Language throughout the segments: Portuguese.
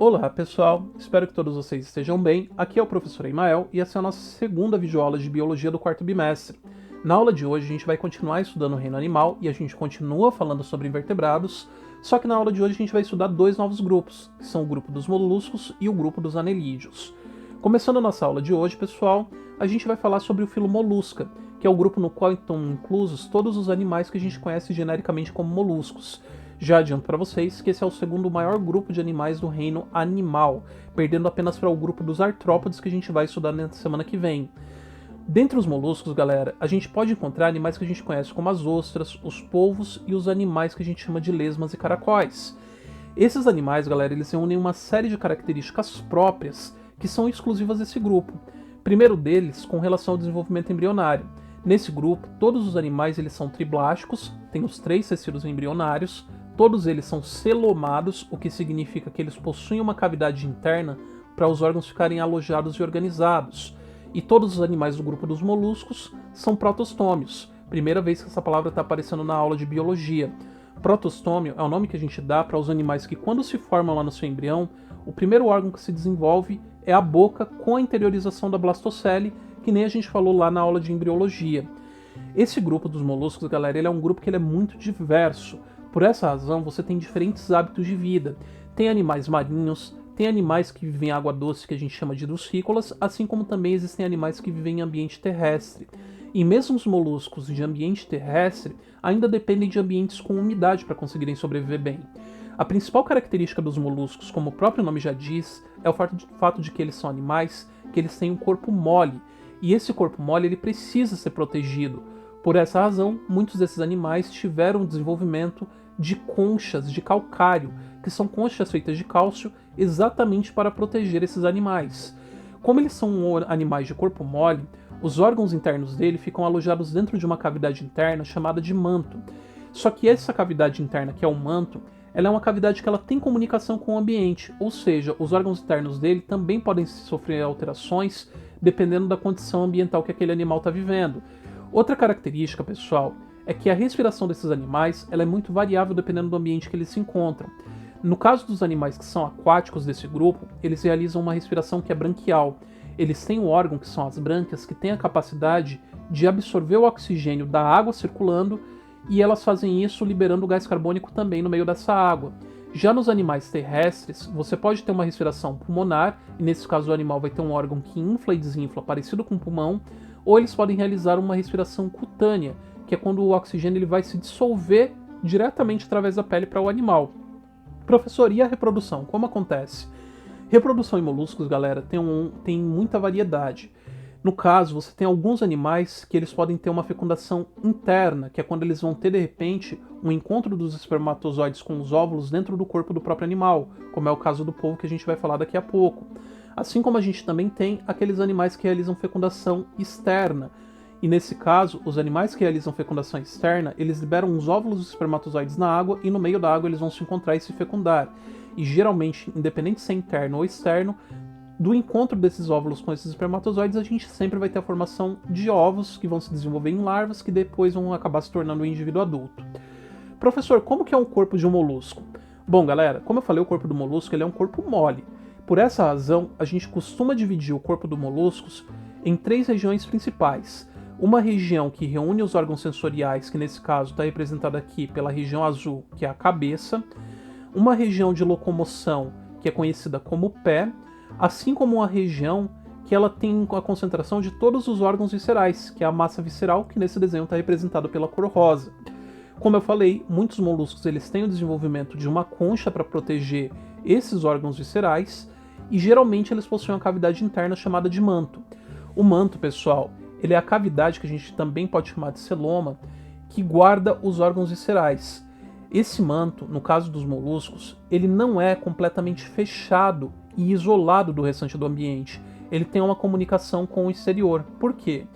Olá pessoal, espero que todos vocês estejam bem. Aqui é o professor Emael e essa é a nossa segunda videoaula de Biologia do quarto bimestre. Na aula de hoje a gente vai continuar estudando o reino animal e a gente continua falando sobre invertebrados, só que na aula de hoje a gente vai estudar dois novos grupos, que são o grupo dos moluscos e o grupo dos anelídeos. Começando a nossa aula de hoje, pessoal, a gente vai falar sobre o filo Molusca, que é o grupo no qual estão inclusos todos os animais que a gente conhece genericamente como moluscos. Já adianto para vocês que esse é o segundo maior grupo de animais do reino animal, perdendo apenas para o grupo dos artrópodes que a gente vai estudar na semana que vem. Dentre os moluscos, galera, a gente pode encontrar animais que a gente conhece como as ostras, os polvos e os animais que a gente chama de lesmas e caracóis. Esses animais, galera, eles reúnem uma série de características próprias que são exclusivas desse grupo. Primeiro deles, com relação ao desenvolvimento embrionário. Nesse grupo, todos os animais eles são triblásticos, têm os 3 tecidos embrionários, todos eles são celomados, o que significa que eles possuem uma cavidade interna para os órgãos ficarem alojados e organizados. E todos os animais do grupo dos moluscos são protostômios. Primeira vez que essa palavra está aparecendo na aula de biologia. Protostômio é o nome que a gente dá para os animais que, quando se formam lá no seu embrião, o primeiro órgão que se desenvolve é a boca com a interiorização da blastocele, que nem a gente falou lá na aula de embriologia. Esse grupo dos moluscos, galera, ele é um grupo que ele é muito diverso. Por essa razão, você tem diferentes hábitos de vida. Tem animais marinhos, tem animais que vivem em água doce, que a gente chama de drusícolas, assim como também existem animais que vivem em ambiente terrestre. E mesmo os moluscos de ambiente terrestre ainda dependem de ambientes com umidade para conseguirem sobreviver bem. A principal característica dos moluscos, como o próprio nome já diz, é o fato de que eles são animais que eles têm um corpo mole. E esse corpo mole ele precisa ser protegido. Por essa razão, muitos desses animais tiveram desenvolvimento de conchas de calcário, que são conchas feitas de cálcio exatamente para proteger esses animais. Como eles são animais de corpo mole, os órgãos internos dele ficam alojados dentro de uma cavidade interna chamada de manto. Só que essa cavidade interna, que é o manto, ela é uma cavidade que ela tem comunicação com o ambiente, ou seja, os órgãos internos dele também podem sofrer alterações dependendo da condição ambiental que aquele animal está vivendo. Outra característica, pessoal, é que a respiração desses animais ela é muito variável dependendo do ambiente que eles se encontram. No caso dos animais que são aquáticos desse grupo, eles realizam uma respiração que é branquial. Eles têm um órgão, que são as brânquias, que tem a capacidade de absorver o oxigênio da água circulando e elas fazem isso liberando o gás carbônico também no meio dessa água. Já nos animais terrestres, você pode ter uma respiração pulmonar, e nesse caso o animal vai ter um órgão que infla e desinfla, parecido com o pulmão, ou eles podem realizar uma respiração cutânea, que é quando o oxigênio ele vai se dissolver diretamente através da pele para o animal. Professor, e a reprodução? Como acontece? Reprodução em moluscos, galera, tem muita variedade. No caso, você tem alguns animais que eles podem ter uma fecundação interna, que é quando eles vão ter, de repente, um encontro dos espermatozoides com os óvulos dentro do corpo do próprio animal, como é o caso do polvo que a gente vai falar daqui a pouco. Assim como a gente também tem aqueles animais que realizam fecundação externa. E nesse caso, os animais que realizam fecundação externa, eles liberam os óvulos dos espermatozoides na água e no meio da água eles vão se encontrar e se fecundar. E geralmente, independente se é interno ou externo, do encontro desses óvulos com esses espermatozoides, a gente sempre vai ter a formação de ovos que vão se desenvolver em larvas que depois vão acabar se tornando um indivíduo adulto. Professor, como que é um corpo de um molusco? Bom, galera, como eu falei, o corpo do molusco ele é um corpo mole. Por essa razão, a gente costuma dividir o corpo dos moluscos em 3 regiões principais. Uma região que reúne os órgãos sensoriais, que nesse caso está representada aqui pela região azul, que é a cabeça. Uma região de locomoção, que é conhecida como pé, assim como uma região que ela tem a concentração de todos os órgãos viscerais, que é a massa visceral, que nesse desenho está representado pela cor rosa. Como eu falei, muitos moluscos eles têm o desenvolvimento de uma concha para proteger esses órgãos viscerais, e geralmente eles possuem uma cavidade interna chamada de manto. O manto, pessoal, ele é a cavidade que a gente também pode chamar de celoma, que guarda os órgãos viscerais. Esse manto, no caso dos moluscos, ele não é completamente fechado e isolado do restante do ambiente. Ele tem uma comunicação com o exterior. Por quê?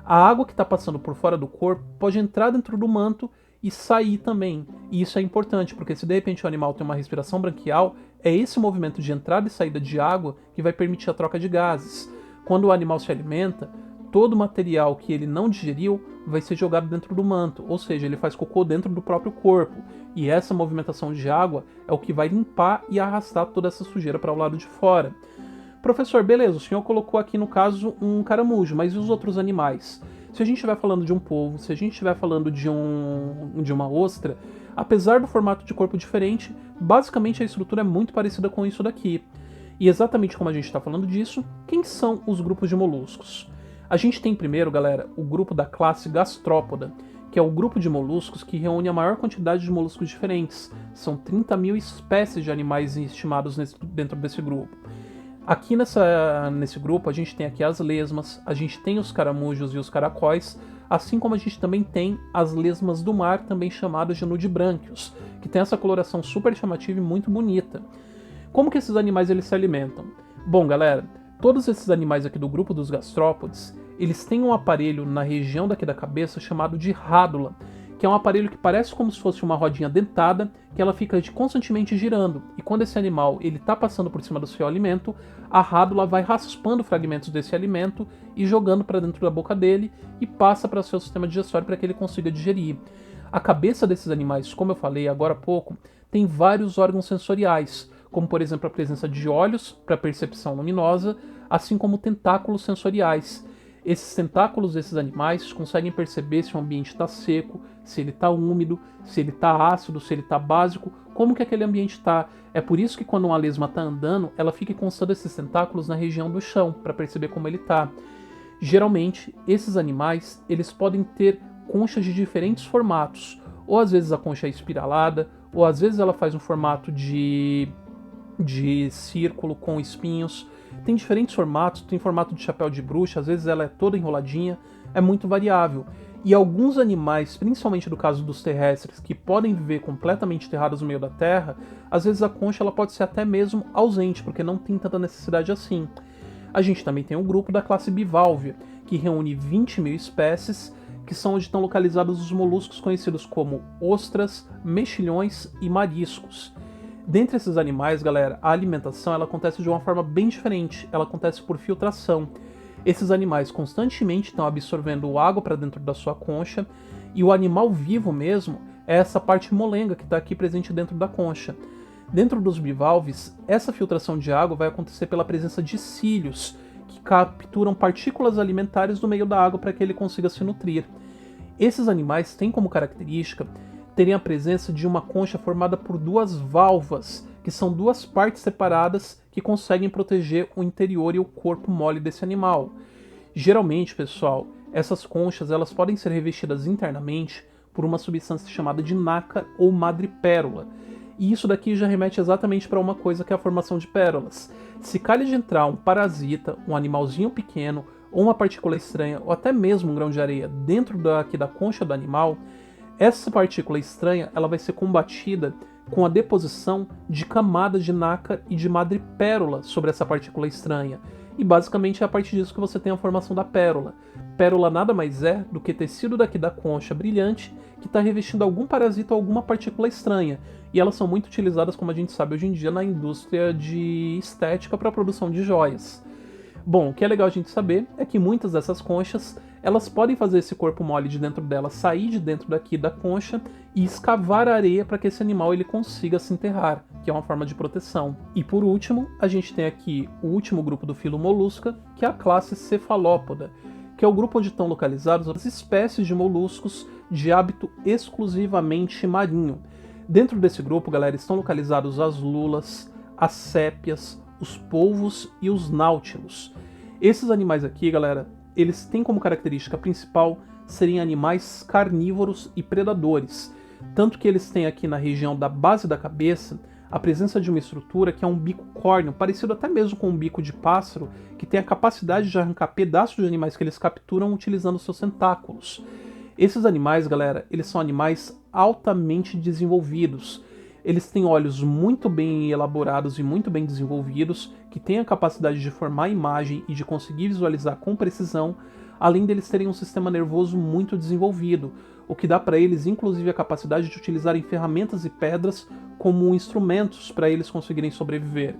A água que está passando por fora do corpo pode entrar dentro do manto e sair também. E isso é importante, porque se de repente o animal tem uma respiração branquial, é esse movimento de entrada e saída de água que vai permitir a troca de gases. Quando o animal se alimenta, todo o material que ele não digeriu vai ser jogado dentro do manto, ou seja, ele faz cocô dentro do próprio corpo. E essa movimentação de água é o que vai limpar e arrastar toda essa sujeira para o lado de fora. Professor, beleza, o senhor colocou aqui no caso um caramujo, mas e os outros animais? Se a gente estiver falando de um polvo, se a gente estiver falando de uma ostra, apesar do formato de corpo diferente, basicamente a estrutura é muito parecida com isso daqui. E exatamente como a gente está falando disso, quem são os grupos de moluscos? A gente tem primeiro, galera, o grupo da classe Gastrópoda, que é o grupo de moluscos que reúne a maior quantidade de moluscos diferentes. São 30 mil espécies de animais estimados dentro desse grupo. Aqui nesse grupo a gente tem aqui as lesmas, a gente tem os caramujos e os caracóis, assim como a gente também tem as lesmas do mar, também chamadas de nudibranquios, que tem essa coloração super chamativa e muito bonita. Como que esses animais eles se alimentam? Bom, galera, todos esses animais aqui do grupo dos gastrópodes, eles têm um aparelho na região daqui da cabeça chamado de rádula, que é um aparelho que parece como se fosse uma rodinha dentada, que ela fica constantemente girando, e quando esse animal ele está passando por cima do seu alimento, a rádula vai raspando fragmentos desse alimento e jogando para dentro da boca dele e passa para o seu sistema digestório para que ele consiga digerir. A cabeça desses animais, como eu falei agora há pouco, tem vários órgãos sensoriais, como por exemplo a presença de olhos para percepção luminosa, assim como tentáculos sensoriais. Esses tentáculos desses animais conseguem perceber se o ambiente está seco, se ele está úmido, se ele está ácido, se ele está básico, como que aquele ambiente está. É por isso que quando uma lesma está andando, ela fica encostando esses tentáculos na região do chão, para perceber como ele está. Geralmente, esses animais eles podem ter conchas de diferentes formatos, ou às vezes a concha é espiralada, ou às vezes ela faz um formato de círculo com espinhos. Tem diferentes formatos, tem formato de chapéu de bruxa, às vezes ela é toda enroladinha, é muito variável. E alguns animais, principalmente no caso dos terrestres, que podem viver completamente enterrados no meio da terra, às vezes a concha ela pode ser até mesmo ausente, porque não tem tanta necessidade assim. A gente também tem um grupo da classe Bivalvia, que reúne 20 mil espécies, que são onde estão localizados os moluscos conhecidos como ostras, mexilhões e mariscos. Dentre esses animais, galera, a alimentação ela acontece de uma forma bem diferente, ela acontece por filtração. Esses animais constantemente estão absorvendo água para dentro da sua concha, e o animal vivo mesmo é essa parte molenga que está aqui presente dentro da concha. Dentro dos bivalves, essa filtração de água vai acontecer pela presença de cílios, que capturam partículas alimentares do meio da água para que ele consiga se nutrir. Esses animais têm como característica terem a presença de uma concha formada por duas válvulas, que são duas partes separadas que conseguem proteger o interior e o corpo mole desse animal. Geralmente, pessoal, essas conchas elas podem ser revestidas internamente por uma substância chamada de nácar ou madrepérola. E isso daqui já remete exatamente para uma coisa que é a formação de pérolas. Se calha de entrar um parasita, um animalzinho pequeno, ou uma partícula estranha, ou até mesmo um grão de areia dentro daqui da concha do animal, essa partícula estranha ela vai ser combatida com a deposição de camadas de nácar e de madrepérola sobre essa partícula estranha. E basicamente é a partir disso que você tem a formação da pérola. Pérola nada mais é do que tecido daqui da concha brilhante que está revestindo algum parasita ou alguma partícula estranha. E elas são muito utilizadas, como a gente sabe hoje em dia, na indústria de estética para a produção de joias. Bom, o que é legal a gente saber é que muitas dessas conchas elas podem fazer esse corpo mole de dentro dela sair de dentro daqui da concha e escavar a areia para que esse animal ele consiga se enterrar, que é uma forma de proteção. E por último, a gente tem aqui o último grupo do filo Molusca, que é a classe Cefalópoda, que é o grupo onde estão localizadas as espécies de moluscos de hábito exclusivamente marinho. Dentro desse grupo, galera, estão localizados as lulas, as sépias, os polvos e os náutilos. Esses animais aqui, galera, eles têm como característica principal serem animais carnívoros e predadores, tanto que eles têm aqui na região da base da cabeça a presença de uma estrutura que é um bico córneo, parecido até mesmo com um bico de pássaro, que tem a capacidade de arrancar pedaços de animais que eles capturam utilizando seus tentáculos. Esses animais, galera, eles são animais altamente desenvolvidos. Eles têm olhos muito bem elaborados e muito bem desenvolvidos, que têm a capacidade de formar imagem e de conseguir visualizar com precisão, além deles terem um sistema nervoso muito desenvolvido, o que dá para eles inclusive a capacidade de utilizarem ferramentas e pedras como instrumentos para eles conseguirem sobreviver.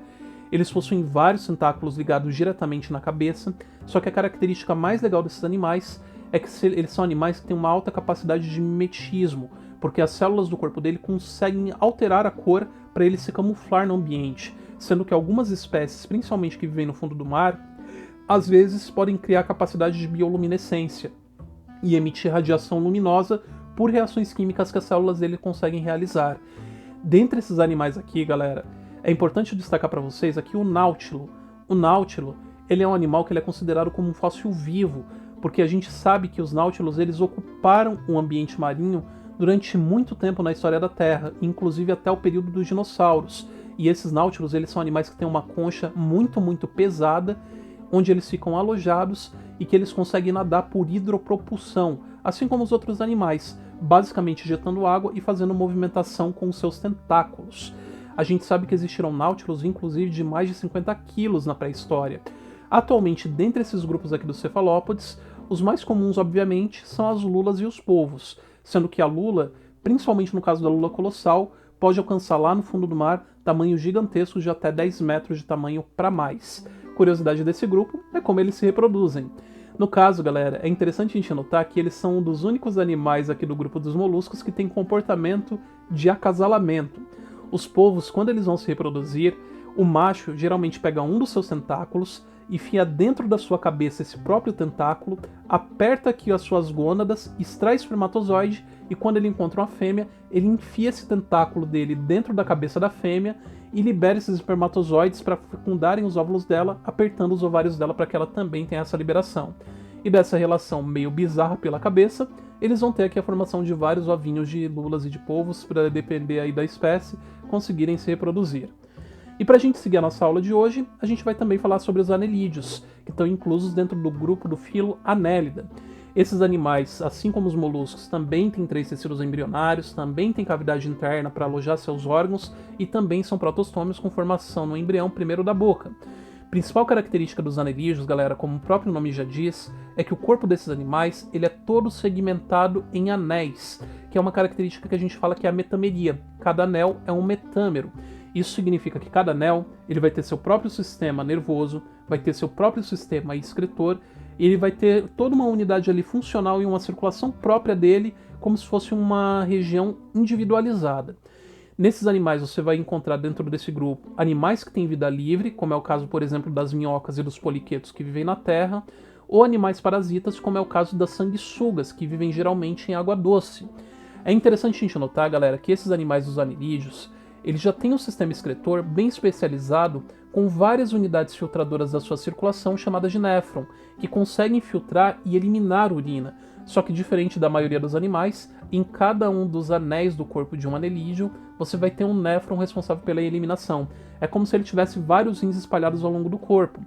Eles possuem vários tentáculos ligados diretamente na cabeça, só que a característica mais legal desses animais é que eles são animais que têm uma alta capacidade de mimetismo, porque as células do corpo dele conseguem alterar a cor para ele se camuflar no ambiente, sendo que algumas espécies, principalmente que vivem no fundo do mar, às vezes podem criar capacidade de bioluminescência e emitir radiação luminosa por reações químicas que as células dele conseguem realizar. Dentre esses animais aqui, galera, é importante destacar para vocês aqui o náutilo. O náutilo, ele é um animal que ele é considerado como um fóssil vivo, porque a gente sabe que os náutilos eles ocuparam o ambiente marinho durante muito tempo na história da Terra, inclusive até o período dos dinossauros. E esses náutilos, eles são animais que têm uma concha muito pesada, onde eles ficam alojados e que eles conseguem nadar por hidropropulsão, assim como os outros animais, basicamente injetando água e fazendo movimentação com os seus tentáculos. A gente sabe que existiram náutilos, inclusive, de mais de 50 quilos na pré-história. Atualmente, dentre esses grupos aqui dos cefalópodes, os mais comuns, obviamente, são as lulas e os polvos, sendo que a lula, principalmente no caso da lula colossal, pode alcançar lá no fundo do mar tamanhos gigantescos de até 10 metros de tamanho para mais. Curiosidade desse grupo é como eles se reproduzem. No caso, galera, é interessante a gente notar que eles são um dos únicos animais aqui do grupo dos moluscos que tem comportamento de acasalamento. Os polvos, quando eles vão se reproduzir, o macho geralmente pega um dos seus tentáculos, enfia dentro da sua cabeça esse próprio tentáculo, aperta aqui as suas gônadas, extrai espermatozoide e quando ele encontra uma fêmea, ele enfia esse tentáculo dele dentro da cabeça da fêmea e libera esses espermatozoides para fecundarem os óvulos dela, apertando os ovários dela para que ela também tenha essa liberação. E dessa relação meio bizarra pela cabeça, eles vão ter aqui a formação de vários ovinhos de lulas e de polvos, para depender aí da espécie, conseguirem se reproduzir. E para a gente seguir a nossa aula de hoje, a gente vai também falar sobre os anelídeos, que estão inclusos dentro do grupo do filo Annelida. Esses animais, assim como os moluscos, também têm 3 tecidos embrionários, também têm cavidade interna para alojar seus órgãos e também são protostômios com formação no embrião primeiro da boca. Principal característica dos anelídeos, galera, como o próprio nome já diz, é que o corpo desses animais ele é todo segmentado em anéis, que é uma característica que a gente fala que é a metameria. Cada anel é um metâmero. Isso significa que cada anel ele vai ter seu próprio sistema nervoso, vai ter seu próprio sistema excretor, e ele vai ter toda uma unidade ali funcional e uma circulação própria dele, como se fosse uma região individualizada. Nesses animais você vai encontrar dentro desse grupo animais que têm vida livre, como é o caso, por exemplo, das minhocas e dos poliquetos que vivem na terra, ou animais parasitas, como é o caso das sanguessugas, que vivem geralmente em água doce. É interessante a gente notar, galera, que esses animais dos anelídeos, eles já têm um sistema excretor bem especializado com várias unidades filtradoras da sua circulação chamadas de néfron, que conseguem filtrar e eliminar urina. Só que diferente da maioria dos animais, em cada um dos anéis do corpo de um anelídeo, você vai ter um néfron responsável pela eliminação. É como se ele tivesse vários rins espalhados ao longo do corpo.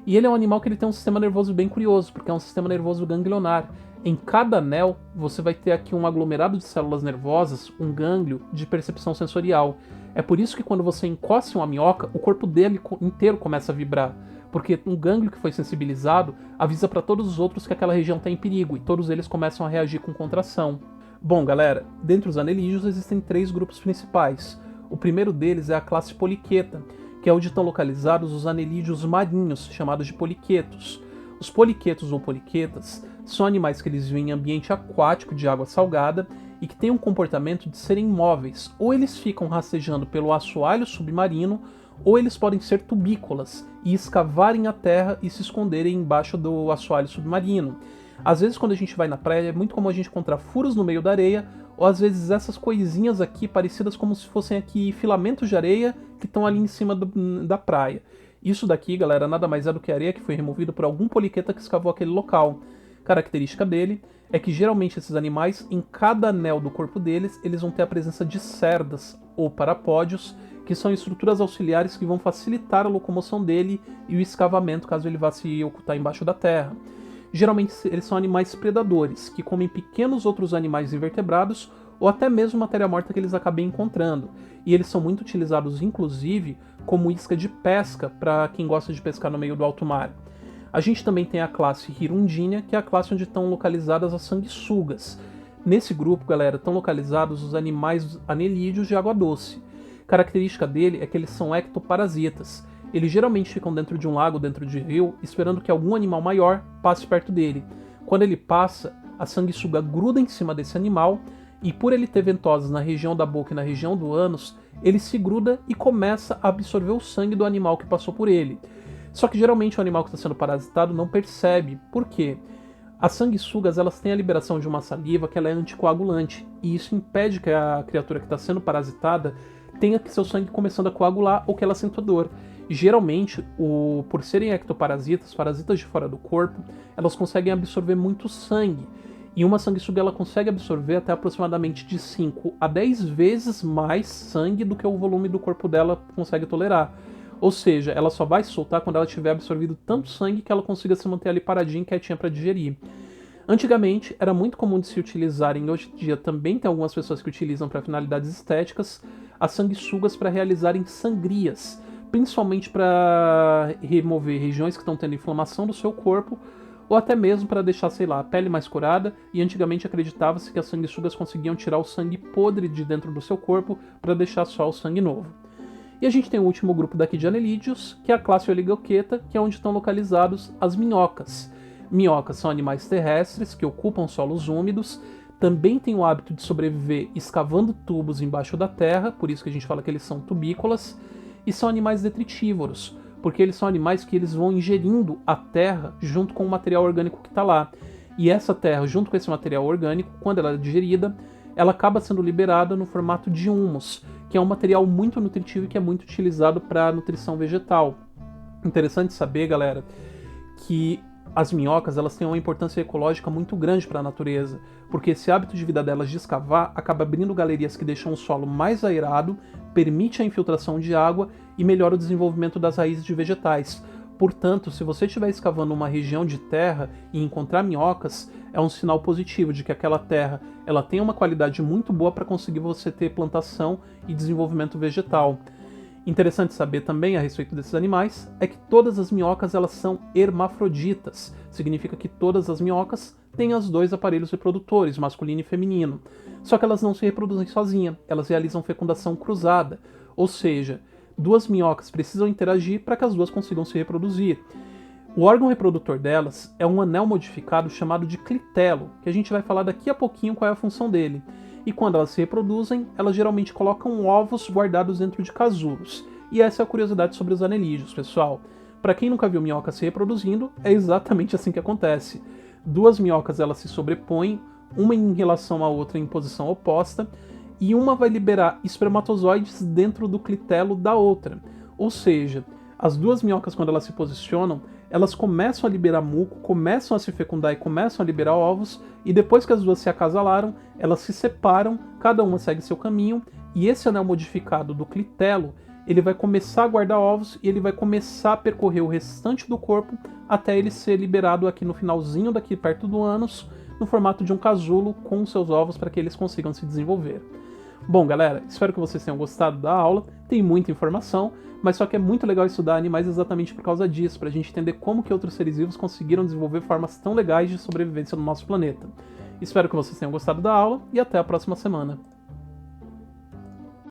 E ele é um animal que ele tem um sistema nervoso bem curioso, porque é um sistema nervoso ganglionar. Em cada anel, você vai ter aqui um aglomerado de células nervosas, um gânglio de percepção sensorial. É por isso que quando você encosta em uma minhoca, o corpo dele inteiro começa a vibrar. Porque um gânglio que foi sensibilizado avisa para todos os outros que aquela região está em perigo, e todos eles começam a reagir com contração. Bom, galera, dentre os anelídeos existem 3 grupos principais. O primeiro deles é a classe poliqueta, que é onde estão localizados os anelídeos marinhos, chamados de poliquetos. Os poliquetos ou poliquetas são animais que eles vivem em ambiente aquático de água salgada e que têm um comportamento de serem imóveis, ou eles ficam rastejando pelo assoalho submarino, ou eles podem ser tubícolas e escavarem a terra e se esconderem embaixo do assoalho submarino. Às vezes quando a gente vai na praia é muito comum a gente encontrar furos no meio da areia, ou às vezes essas coisinhas aqui parecidas como se fossem aqui filamentos de areia que estão ali em cima da praia. Isso daqui, galera, nada mais é do que areia que foi removida por algum poliqueta que escavou aquele local. Característica dele é que geralmente esses animais, em cada anel do corpo deles, eles vão ter a presença de cerdas ou parapódios, que são estruturas auxiliares que vão facilitar a locomoção dele e o escavamento caso ele vá se ocultar embaixo da terra. Geralmente eles são animais predadores, que comem pequenos outros animais invertebrados ou até mesmo matéria morta que eles acabem encontrando. E eles são muito utilizados, inclusive, como isca de pesca para quem gosta de pescar no meio do alto mar. A gente também tem a classe Hirundinea, que é a classe onde estão localizadas as sanguessugas. Nesse grupo, galera, estão localizados os animais anelídeos de água doce. Característica dele é que eles são ectoparasitas. Eles geralmente ficam dentro de um lago, dentro de rio, esperando que algum animal maior passe perto dele. Quando ele passa, a sanguessuga gruda em cima desse animal e por ele ter ventosas na região da boca e na região do ânus, ele se gruda e começa a absorver o sangue do animal que passou por ele. Só que geralmente o animal que está sendo parasitado não percebe. Por quê? As sanguessugas, elas têm a liberação de uma saliva que ela é anticoagulante, e isso impede que a criatura que está sendo parasitada tenha seu sangue começando a coagular ou que ela sinta dor. E, geralmente, por serem ectoparasitas, parasitas de fora do corpo, elas conseguem absorver muito sangue. E uma sanguessuga ela consegue absorver até aproximadamente de 5 a 10 vezes mais sangue do que o volume do corpo dela consegue tolerar. Ou seja, ela só vai soltar quando ela tiver absorvido tanto sangue que ela consiga se manter ali paradinha, quietinha para digerir. Antigamente, era muito comum de se utilizarem, hoje em dia também tem algumas pessoas que utilizam para finalidades estéticas, as sanguessugas para realizarem sangrias, principalmente para remover regiões que estão tendo inflamação do seu corpo, ou até mesmo para deixar, sei lá, a pele mais curada, e antigamente acreditava-se que as sanguessugas conseguiam tirar o sangue podre de dentro do seu corpo para deixar só o sangue novo. E a gente tem o último grupo daqui de anelídeos, que é a classe Oligoqueta, que é onde estão localizados as minhocas. Minhocas são animais terrestres que ocupam solos úmidos, também têm o hábito de sobreviver escavando tubos embaixo da terra, por isso que a gente fala que eles são tubícolas, e são animais detritívoros, porque eles são animais que eles vão ingerindo a terra junto com o material orgânico que está lá. E essa terra, junto com esse material orgânico, quando ela é digerida, ela acaba sendo liberada no formato de humus, que é um material muito nutritivo e que é muito utilizado para nutrição vegetal. Interessante saber, galera, que as minhocas elas têm uma importância ecológica muito grande para a natureza, porque esse hábito de vida delas de escavar acaba abrindo galerias que deixam o solo mais aerado, permite a infiltração de água e melhora o desenvolvimento das raízes de vegetais. Portanto, se você estiver escavando uma região de terra e encontrar minhocas, é um sinal positivo de que aquela terra ela tem uma qualidade muito boa para conseguir você ter plantação e desenvolvimento vegetal. Interessante saber também a respeito desses animais é que todas as minhocas elas são hermafroditas. Significa que todas as minhocas têm os dois aparelhos reprodutores, masculino e feminino. Só que elas não se reproduzem sozinhas, elas realizam fecundação cruzada. Ou seja, duas minhocas precisam interagir para que as duas consigam se reproduzir. O órgão reprodutor delas é um anel modificado chamado de clitelo, que a gente vai falar daqui a pouquinho qual é a função dele. E quando elas se reproduzem, elas geralmente colocam ovos guardados dentro de casulos. E essa é a curiosidade sobre os anelídeos, pessoal. Para quem nunca viu minhoca se reproduzindo, é exatamente assim que acontece. Duas minhocas elas se sobrepõem, uma em relação à outra em posição oposta, e uma vai liberar espermatozoides dentro do clitelo da outra. Ou seja, as duas minhocas, quando elas se posicionam, elas começam a liberar muco, começam a se fecundar e começam a liberar ovos, e depois que as duas se acasalaram, elas se separam, cada uma segue seu caminho, e esse anel modificado do clitelo, ele vai começar a guardar ovos e ele vai começar a percorrer o restante do corpo até ele ser liberado aqui no finalzinho daqui perto do ânus, no formato de um casulo com seus ovos para que eles consigam se desenvolver. Bom, galera, espero que vocês tenham gostado da aula, tem muita informação, mas só que é muito legal estudar animais exatamente por causa disso, para a gente entender como que outros seres vivos conseguiram desenvolver formas tão legais de sobrevivência no nosso planeta. Espero que vocês tenham gostado da aula e até a próxima semana.